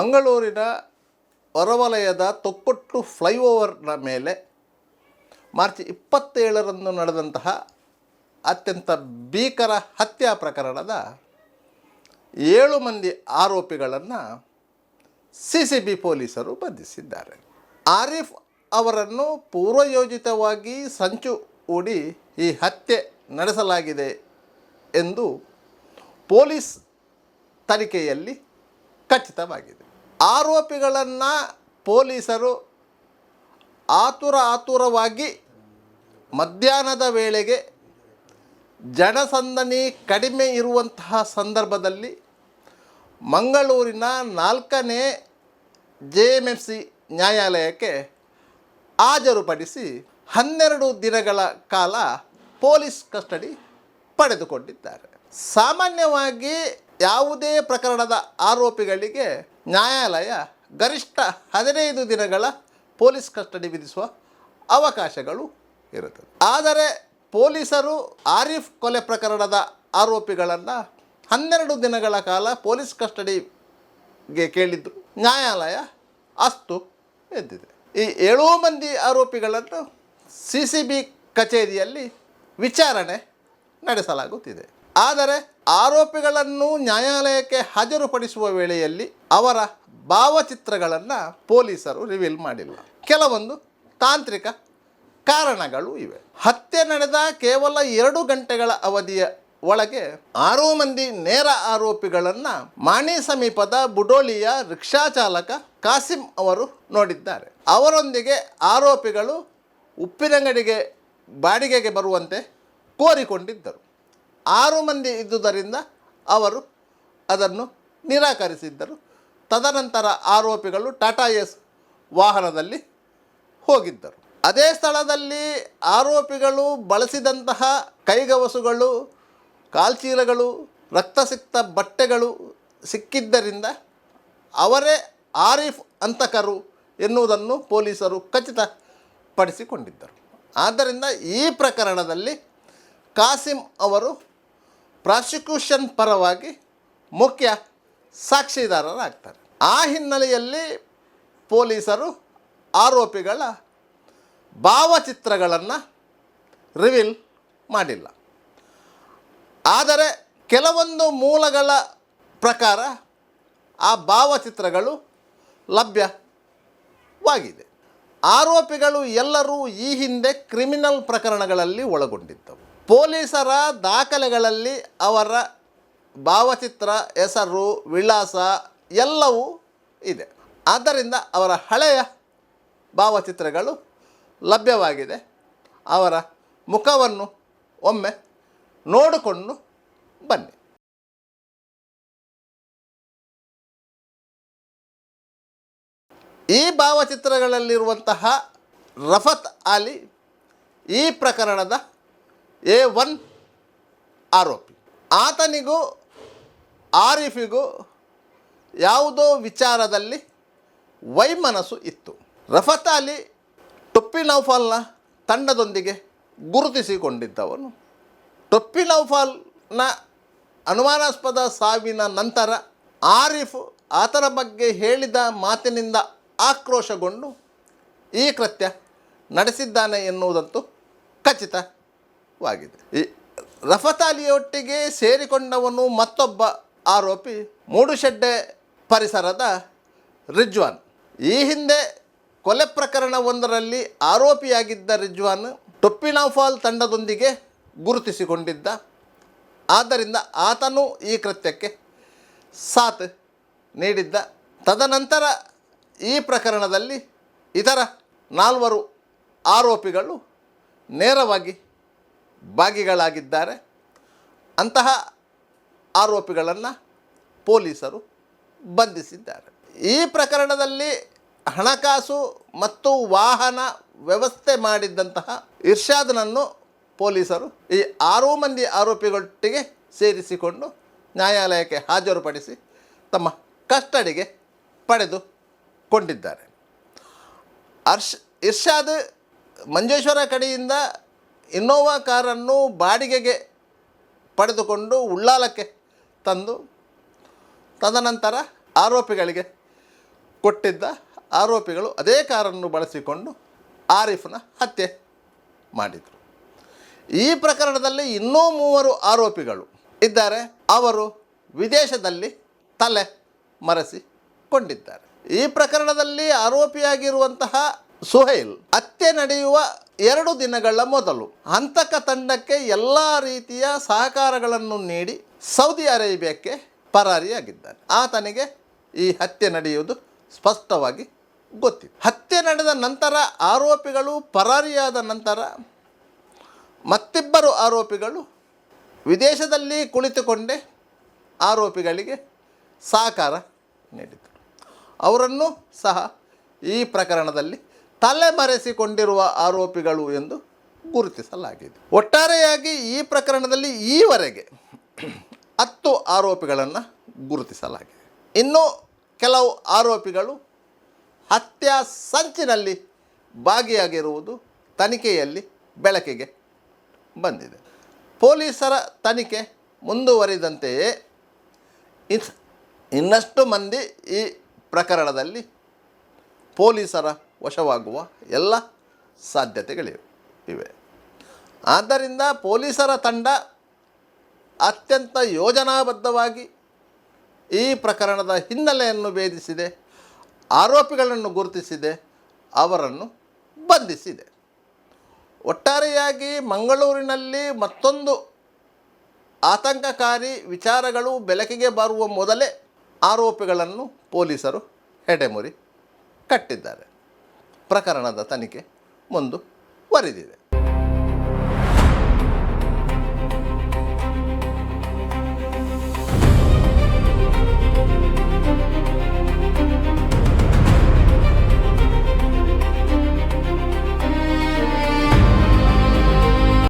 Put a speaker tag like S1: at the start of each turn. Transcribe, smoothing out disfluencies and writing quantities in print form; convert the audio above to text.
S1: ಮಂಗಳೂರಿನ ಹೊರವಲಯದ ತೊಕ್ಕೊಟ್ಟು ಫ್ಲೈಓವರ್ನ ಮೇಲೆ ಮಾರ್ಚ್ 27ರಂದು ನಡೆದಂತಹ ಅತ್ಯಂತ ಭೀಕರ ಹತ್ಯಾ ಪ್ರಕರಣದ 7 ಮಂದಿ ಆರೋಪಿಗಳನ್ನು CCB ಪೊಲೀಸರು ಬಂಧಿಸಿದ್ದಾರೆ. ಆರಿಫ್ ಅವರನ್ನು ಪೂರ್ವಯೋಜಿತವಾಗಿ ಸಂಚು ಹೂಡಿ ಈ ಹತ್ಯೆ ನಡೆಸಲಾಗಿದೆ ಎಂದು ಪೊಲೀಸ್ ತನಿಖೆಯಲ್ಲಿ ಖಚಿತವಾಗಿದೆ. ಆರೋಪಿಗಳನ್ನು ಪೊಲೀಸರು ಆತುರವಾಗಿ ಮಧ್ಯಾಹ್ನದ ವೇಳೆಗೆ ಜನಸಂದಣಿ ಕಡಿಮೆ ಇರುವಂತಹ ಸಂದರ್ಭದಲ್ಲಿ ಮಂಗಳೂರಿನ 4ನೇ JMFC ನ್ಯಾಯಾಲಯಕ್ಕೆ ಹಾಜರುಪಡಿಸಿ 12 ದಿನಗಳ ಕಾಲ ಪೊಲೀಸ್ ಕಸ್ಟಡಿ ಪಡೆದುಕೊಂಡಿದ್ದಾರೆ. ಸಾಮಾನ್ಯವಾಗಿ ಯಾವುದೇ ಪ್ರಕರಣದ ಆರೋಪಿಗಳಿಗೆ ನ್ಯಾಯಾಲಯ ಗರಿಷ್ಠ 15 ದಿನಗಳ ಪೊಲೀಸ್ ಕಸ್ಟಡಿ ವಿಧಿಸುವ ಅವಕಾಶಗಳು ಇರುತ್ತದೆ. ಆದರೆ ಪೊಲೀಸರು ಆರಿಫ್ ಕೊಲೆ ಪ್ರಕರಣದ ಆರೋಪಿಗಳನ್ನು 12 ದಿನಗಳ ಕಾಲ ಪೊಲೀಸ್ ಕಸ್ಟಡಿಗೆ ಕೇಳಿದ್ದು ನ್ಯಾಯಾಲಯ ಅಸ್ತು ಎದ್ದಿದೆ. ಈ 7 ಮಂದಿ ಆರೋಪಿಗಳನ್ನು CCB ಕಚೇರಿಯಲ್ಲಿ ವಿಚಾರಣೆ ನಡೆಸಲಾಗುತ್ತಿದೆ. ಆದರೆ ಆರೋಪಿಗಳನ್ನು ನ್ಯಾಯಾಲಯಕ್ಕೆ ಹಾಜರುಪಡಿಸುವ ವೇಳೆಯಲ್ಲಿ ಅವರ ಭಾವಚಿತ್ರಗಳನ್ನು ಪೊಲೀಸರು ರಿವೀಲ್ ಮಾಡಿಲ್ಲ. ಕೆಲವೊಂದು ತಾಂತ್ರಿಕ ಕಾರಣಗಳು ಇವೆ. ಹತ್ಯೆ ನಡೆದ ಕೇವಲ 2 ಗಂಟೆಗಳ ಅವಧಿಯ ಒಳಗೆ 6 ಮಂದಿ ನೇರ ಆರೋಪಿಗಳನ್ನು ಮಾಣಿ ಸಮೀಪದ ಬುಡೋಳಿಯ ರಿಕ್ಷಾ ಚಾಲಕ ಕಾಸಿಂ ಅವರು ನೋಡಿದ್ದಾರೆ. ಅವರೊಂದಿಗೆ ಆರೋಪಿಗಳು ಉಪ್ಪಿನಂಗಡಿಗೆ ಬಾಡಿಗೆಗೆ ಬರುವಂತೆ ಕೋರಿಕೊಂಡಿದ್ದರು. 6 ಮಂದಿ ಇದ್ದುದರಿಂದ ಅವರು ಅದನ್ನು ನಿರಾಕರಿಸಿದ್ದರು. ತದನಂತರ ಆರೋಪಿಗಳು ಟಾಟಾ ಏಸ್ ವಾಹನದಲ್ಲಿ ಹೋಗಿದ್ದರು. ಅದೇ ಸ್ಥಳದಲ್ಲಿ ಆರೋಪಿಗಳು ಬಳಸಿದಂತಹ ಕೈಗವಸುಗಳು, ಕಾಲ್ಚೀಲಗಳು, ರಕ್ತಸಿಕ್ತ ಬಟ್ಟೆಗಳು ಸಿಕ್ಕಿದ್ದರಿಂದ ಅವರೇ ಆರಿಫ್ ಹಂತಕರು ಎನ್ನುವುದನ್ನು ಪೊಲೀಸರು ಖಚಿತಪಡಿಸಿಕೊಂಡಿದ್ದರು. ಆದ್ದರಿಂದ ಈ ಪ್ರಕರಣದಲ್ಲಿ ಕಾಸಿಂ ಅವರು ಪ್ರಾಸಿಕ್ಯೂಷನ್ ಪರವಾಗಿ ಮುಖ್ಯ ಸಾಕ್ಷಿದಾರರಾಗ್ತಾರೆ. ಆ ಹಿನ್ನೆಲೆಯಲ್ಲಿ ಪೊಲೀಸರು ಆರೋಪಿಗಳ ಭಾವಚಿತ್ರಗಳನ್ನು ರಿವೀಲ್ ಮಾಡಿಲ್ಲ. ಆದರೆ ಕೆಲವೊಂದು ಮೂಲಗಳ ಪ್ರಕಾರ ಆ ಭಾವಚಿತ್ರಗಳು ಲಭ್ಯವಾಗಿದೆ. ಆರೋಪಿಗಳು ಎಲ್ಲರೂ ಈ ಹಿಂದೆ ಕ್ರಿಮಿನಲ್ ಪ್ರಕರಣಗಳಲ್ಲಿ ಒಳಗೊಂಡಿದ್ದವು. ಪೊಲೀಸರ ದಾಖಲೆಗಳಲ್ಲಿ ಅವರ ಭಾವಚಿತ್ರ, ಹೆಸರು, ವಿಳಾಸ ಎಲ್ಲವೂ ಇದೆ. ಆದ್ದರಿಂದ ಅವರ ಹಳೆಯ ಭಾವಚಿತ್ರಗಳು ಲಭ್ಯವಾಗಿದೆ. ಅವರ ಮುಖವನ್ನು ಒಮ್ಮೆ ನೋಡಿಕೊಂಡು ಬನ್ನಿ. ಈ ಭಾವಚಿತ್ರಗಳಲ್ಲಿರುವಂತಹ ರಫತ್ ಅಲಿ ಈ ಪ್ರಕರಣದ A1 ಆರೋಪಿ. ಆತನಿಗೂ ಆರಿಫಿಗೂ ಯಾವುದೋ ವಿಚಾರದಲ್ಲಿ ವೈಮನಸ್ಸು ಇತ್ತು. ರಫತ್ ಅಲಿ ಟೊಪ್ಪಿ ನೌಫಾಲ್ನ ತಂಡದೊಂದಿಗೆ ಗುರುತಿಸಿಕೊಂಡಿದ್ದವನು. ಟೊಪ್ಪಿ ನೌಫಾಲ್ನ ಅನುಮಾನಾಸ್ಪದ ಸಾವಿನ ನಂತರ ಆರಿಫ್ ಆತನ ಬಗ್ಗೆ ಹೇಳಿದ ಮಾತಿನಿಂದ ಆಕ್ರೋಶಗೊಂಡು ಈ ಕೃತ್ಯ ನಡೆಸಿದ್ದಾನೆ ಎನ್ನುವುದಂತೂ ಖಚಿತವಾಗಿದೆ. ಈ ರಫತ್ ಅಲಿಯೊಟ್ಟಿಗೆ ಸೇರಿಕೊಂಡವನು ಮತ್ತೊಬ್ಬ ಆರೋಪಿ ಮೂಡುಶೆಡ್ಡೆ ಪರಿಸರದ ರಿಜ್ವಾನ್. ಈ ಹಿಂದೆ ಕೊಲೆ ಪ್ರಕರಣವೊಂದರಲ್ಲಿ ಆರೋಪಿಯಾಗಿದ್ದ ರಿಜ್ವಾನ್ ಟೊಪ್ಪಿ ನೌಫಾಲ್ ತಂಡದೊಂದಿಗೆ ಗುರುತಿಸಿಕೊಂಡಿದ್ದ. ಆದ್ದರಿಂದ ಆತನು ಈ ಕೃತ್ಯಕ್ಕೆ ಸಾಥ್ ನೀಡಿದ್ದ. ತದನಂತರ ಈ ಪ್ರಕರಣದಲ್ಲಿ ಇತರ 4 ಆರೋಪಿಗಳು ನೇರವಾಗಿ ಭಾಗಿಗಳಾಗಿದ್ದಾರೆ. ಅಂತಹ ಆರೋಪಿಗಳನ್ನು ಪೊಲೀಸರು ಬಂಧಿಸಿದ್ದಾರೆ. ಈ ಪ್ರಕರಣದಲ್ಲಿ ಹಣಕಾಸು ಮತ್ತು ವಾಹನ ವ್ಯವಸ್ಥೆ ಮಾಡಿದ್ದಂತಹ ಇರ್ಷಾದ್ನನ್ನು ಪೊಲೀಸರು ಈ 6 ಮಂದಿ ಆರೋಪಿಗಳೊಟ್ಟಿಗೆ ಸೇರಿಸಿಕೊಂಡು ನ್ಯಾಯಾಲಯಕ್ಕೆ ಹಾಜರುಪಡಿಸಿ ತಮ್ಮ ಕಸ್ಟಡಿಗೆ ಪಡೆದುಕೊಂಡಿದ್ದಾರೆ. ಇರ್ಷಾದ್ ಮಂಜೇಶ್ವರ ಕಡೆಯಿಂದ ಇನ್ನೋವಾ ಕಾರನ್ನು ಬಾಡಿಗೆಗೆ ಪಡೆದುಕೊಂಡು ಉಳ್ಳಾಲಕ್ಕೆ ತಂದು ತದನಂತರ ಆರೋಪಿಗಳಿಗೆ ಕೊಟ್ಟಿದ್ದ ಆರೋಪಿಗಳು ಅದೇ ಕಾರನ್ನು ಬಳಸಿಕೊಂಡು ಆರಿಫ್ನ ಹತ್ಯೆ ಮಾಡಿದರು. ಈ ಪ್ರಕರಣದಲ್ಲಿ ಇನ್ನೂ 3 ಆರೋಪಿಗಳು ಇದ್ದಾರೆ. ಅವರು ವಿದೇಶದಲ್ಲಿ ತಲೆ ಮರೆಸಿಕೊಂಡಿದ್ದಾರೆ. ಈ ಪ್ರಕರಣದಲ್ಲಿ ಆರೋಪಿಯಾಗಿರುವಂತಹ ಸುಹೈಲ್ ಹತ್ಯೆ ನಡೆಯುವ 2 ದಿನಗಳ ಮೊದಲು ಹಂತಕ ತಂಡಕ್ಕೆ ಎಲ್ಲ ರೀತಿಯ ಸಹಕಾರಗಳನ್ನು ನೀಡಿ ಸೌದಿ ಅರೇಬಿಯಾಕ್ಕೆ ಪರಾರಿಯಾಗಿದ್ದಾನೆ. ಆತನಿಗೆ ಈ ಹತ್ಯೆ ನಡೆಯುವುದು ಸ್ಪಷ್ಟವಾಗಿ ಗೊತ್ತಿತ್ತು. ಹತ್ಯೆ ನಡೆದ ನಂತರ ಆರೋಪಿಗಳು ಪರಾರಿಯಾದ ನಂತರ ಮತ್ತಿಬ್ಬರು ಆರೋಪಿಗಳು ವಿದೇಶದಲ್ಲಿ ಕುಳಿತುಕೊಂಡೇ ಆರೋಪಿಗಳಿಗೆ ಸಹಕಾರ ನೀಡಿದರು. ಅವರನ್ನು ಸಹ ಈ ಪ್ರಕರಣದಲ್ಲಿ ತಲೆಮರೆಸಿಕೊಂಡಿರುವ ಆರೋಪಿಗಳು ಎಂದು ಗುರುತಿಸಲಾಗಿದೆ. ಒಟ್ಟಾರೆಯಾಗಿ ಈ ಪ್ರಕರಣದಲ್ಲಿ ಈವರೆಗೆ 10 ಆರೋಪಿಗಳನ್ನು ಗುರುತಿಸಲಾಗಿದೆ. ಇನ್ನು ಕೆಲವು ಆರೋಪಿಗಳು ಹತ್ಯಾ ಸಂಚಿನಲ್ಲಿ ಭಾಗಿಯಾಗಿರುವುದು ತನಿಖೆಯಲ್ಲಿ ಬೆಳಕಿಗೆ ಬಂದಿದೆ. ಪೊಲೀಸರ ತನಿಖೆ ಮುಂದುವರಿದಂತೆಯೇ ಇನ್ನಷ್ಟು ಮಂದಿ ಈ ಪ್ರಕರಣದಲ್ಲಿ ಪೊಲೀಸರ ವಶವಾಗುವ ಎಲ್ಲ ಸಾಧ್ಯತೆಗಳಿವೆ. ಆದ್ದರಿಂದ ಪೊಲೀಸರ ತಂಡ ಅತ್ಯಂತ ಯೋಜನಾಬದ್ಧವಾಗಿ ಈ ಪ್ರಕರಣದ ಹಿನ್ನೆಲೆಯನ್ನು ಭೇದಿಸಿದೆ, ಆರೋಪಿಗಳನ್ನು ಗುರುತಿಸಿದೆ, ಅವರನ್ನು ಬಂಧಿಸಿದೆ. ಒಟ್ಟಾರೆಯಾಗಿ ಮಂಗಳೂರಿನಲ್ಲಿ ಮತ್ತೊಂದು ಆತಂಕಕಾರಿ ವಿಚಾರಗಳು ಬೆಳಕಿಗೆ ಬರುವ ಮೊದಲೇ ಆರೋಪಿಗಳನ್ನು ಪೊಲೀಸರು ಹೆಡೆಮುರಿ ಕಟ್ಟಿದ್ದಾರೆ. ಪ್ರಕರಣದ ತನಿಖೆ ಮುಂದುವರಿದಿದೆ.